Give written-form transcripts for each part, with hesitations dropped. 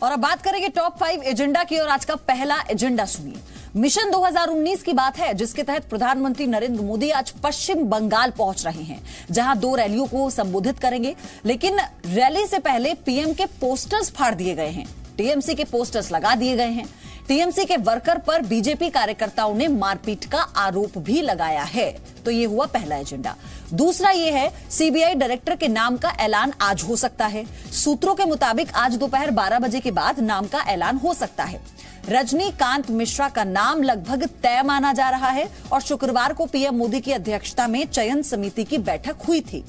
और अब बात करेंगे टॉप 5 एजेंडा की और आज का पहला एजेंडा सुनिए। मिशन 2019 की बात है, जिसके तहत प्रधानमंत्री नरेंद्र मोदी आज पश्चिम बंगाल पहुंच रहे हैं, जहां 2 रैलियों को संबोधित करेंगे। लेकिन रैली से पहले पीएम के पोस्टर्स फाड़ दिए गए हैं, टीएमसी के पोस्टर्स लगा दिए गए हैं। टीएमसी के वर्कर पर बीजेपी कार्यकर्ताओं ने मारपीट का आरोप भी लगाया है। तो ये हुआ पहला एजेंडा। दूसरा ये है, सीबीआई डायरेक्टर के नाम का ऐलान आज हो सकता है। सूत्रों के मुताबिक आज दोपहर 12 बजे के बाद नाम का ऐलान हो सकता है। रजनीकांत मिश्रा का नाम लगभग तय माना जा रहा है और शुक्रवार को पीएम मोदी की अध्यक्षता में चयन समिति की बैठक हुई थी।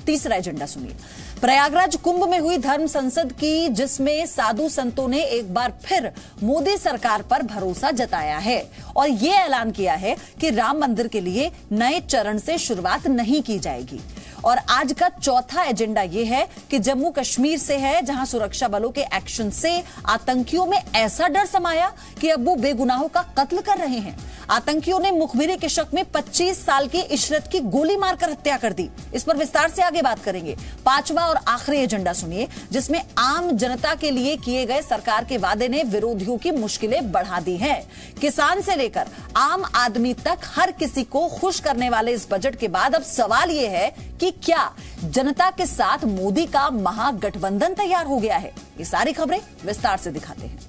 तीसरा एजेंडा सुनिए। प्रयागराज कुंभ में हुई धर्म संसद की, जिसमें साधु संतों ने एक बार फिर मोदी सरकार पर भरोसा जताया है और ये ऐलान किया है कि राम मंदिर के लिए नए चरण से शुरुआत नहीं की जाएगी। और आज का चौथा एजेंडा यह है कि जम्मू कश्मीर से है, जहां सुरक्षा बलों के एक्शन से आतंकियों में ऐसा डर समाया कि अब वो बेगुनाहों का कत्ल कर रहे हैं। आतंकियों ने मुखबिरी के शक में 25 साल की इशरत की गोली मारकर हत्या कर दी। इस पर विस्तार से आगे बात करेंगे। पांचवा और आखिरी एजेंडा सुनिए, जिसमें आम जनता के लिए किए गए सरकार के वादे ने विरोधियों की मुश्किलें बढ़ा दी हैं। किसान से लेकर आम आदमी तक हर किसी को खुश करने वाले इस बजट के बाद अब सवाल यह है कि क्या जनता के साथ मोदी का महागठबंधन तैयार हो गया है? ये सारी खबरें विस्तार से दिखाते हैं।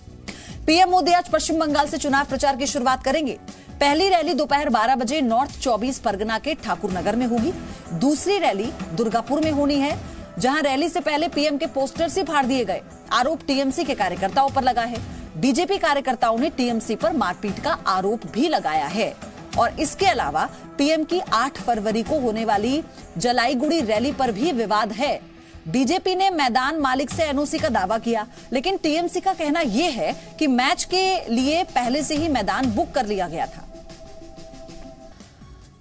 पीएम मोदी आज पश्चिम बंगाल से चुनाव प्रचार की शुरुआत करेंगे। पहली रैली दोपहर 12 बजे नॉर्थ 24 परगना के ठाकुरनगर में होगी। दूसरी रैली दुर्गापुर में होनी है, जहां रैली से पहले पीएम के पोस्टर्स ही फाड़ दिए गए। आरोप टीएमसी के कार्यकर्ताओं पर लगा है। बीजेपी कार्यकर्ताओं ने टीएमसी पर मारपीट का आरोप भी लगाया है। और इसके अलावा पीएम की 8 फरवरी को होने वाली जलाईगुड़ी रैली पर भी विवाद है। बीजेपी ने मैदान मालिक से एनओसी का दावा किया, लेकिन टीएमसी का कहना यह है कि मैच के लिए पहले से ही मैदान बुक कर लिया गया था।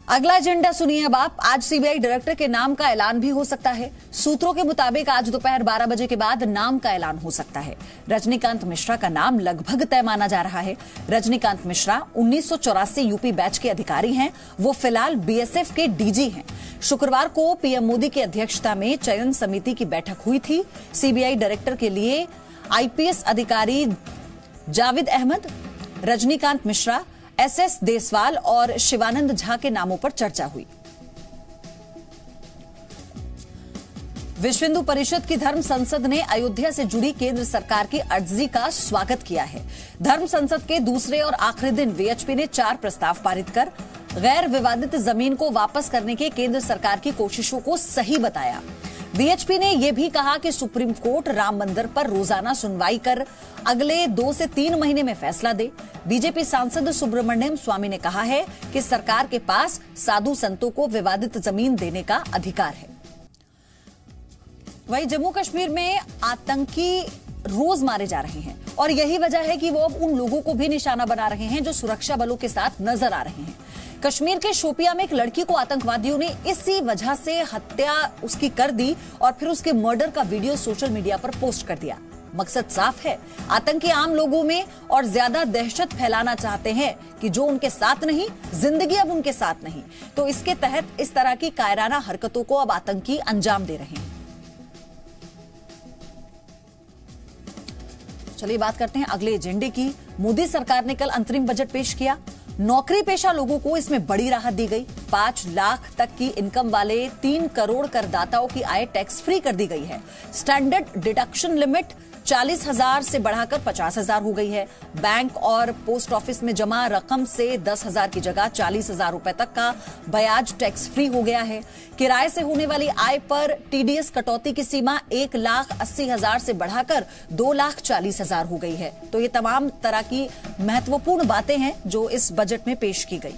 अगला एजेंडा सुनिए अब आप। आज सीबीआई डायरेक्टर के नाम का ऐलान भी हो सकता है। सूत्रों के मुताबिक आज दोपहर 12 बजे के बाद नाम का ऐलान हो सकता है। रजनीकांत मिश्रा का नाम लगभग तय माना जा रहा है। रजनीकांत मिश्रा 1984 यूपी बैच के अधिकारी हैं। वो फिलहाल बीएसएफ के डीजी हैं। शुक्रवार को पीएम मोदी की अध्यक्षता में चयन समिति की बैठक हुई थी। सीबीआई डायरेक्टर के लिए आईपीएस अधिकारी जावेद अहमद, रजनीकांत मिश्रा, एसएस देसवाल और शिवानंद झा के नामों पर चर्चा हुई। विश्व हिंदू परिषद की धर्म संसद ने अयोध्या से जुड़ी केंद्र सरकार की अर्जी का स्वागत किया है। धर्म संसद के दूसरे और आखिरी दिन वीएचपी ने 4 प्रस्ताव पारित कर गैर विवादित जमीन को वापस करने के केंद्र सरकार की कोशिशों को सही बताया। वीएचपी ने यह भी कहा कि सुप्रीम कोर्ट राम मंदिर पर रोजाना सुनवाई कर अगले 2 से 3 महीने में फैसला दे। बीजेपी सांसद सुब्रमण्यम स्वामी ने कहा है कि सरकार के पास साधु संतों को विवादित जमीन देने का अधिकार है। वहीं जम्मू कश्मीर में आतंकी रोज मारे जा रहे हैं और यही वजह है कि वो अब उन लोगों को भी निशाना बना रहे हैं जो सुरक्षा बलों के साथ नजर आ रहे हैं। कश्मीर के शोपिया में एक लड़की को आतंकवादियों ने इसी वजह से हत्या उसकी कर दी और फिर उसके मर्डर का वीडियो सोशल मीडिया पर पोस्ट कर दिया। मकसद साफ है, आतंकी आम लोगों में और ज्यादा दहशत फैलाना चाहते हैं कि जो उनके साथ नहीं, जिंदगी अब उनके साथ नहीं। तो इसके तहत इस तरह की कायराना हरकतों को अब आतंकी अंजाम दे रहे हैं। चलिए बात करते हैं अगले एजेंडे की। मोदी सरकार ने कल अंतरिम बजट पेश किया। नौकरी पेशा लोगों को इसमें बड़ी राहत दी गई। 5 लाख तक की इनकम वाले 3 करोड़ करदाताओं की आय टैक्स फ्री कर दी गई है। स्टैंडर्ड डिडक्शन लिमिट 40,000 से बढ़ाकर 50,000 हो गई है। बैंक और पोस्ट ऑफिस में जमा रकम से 10,000 की जगह 40,000 रुपए तक का ब्याज टैक्स फ्री हो गया है। किराए से होने वाली आय पर टीडीएस कटौती की सीमा 1,80,000 से बढ़ाकर 2,40,000 हो गई है। तो ये तमाम तरह की महत्वपूर्ण बातें हैं जो इस बजट में पेश की गई।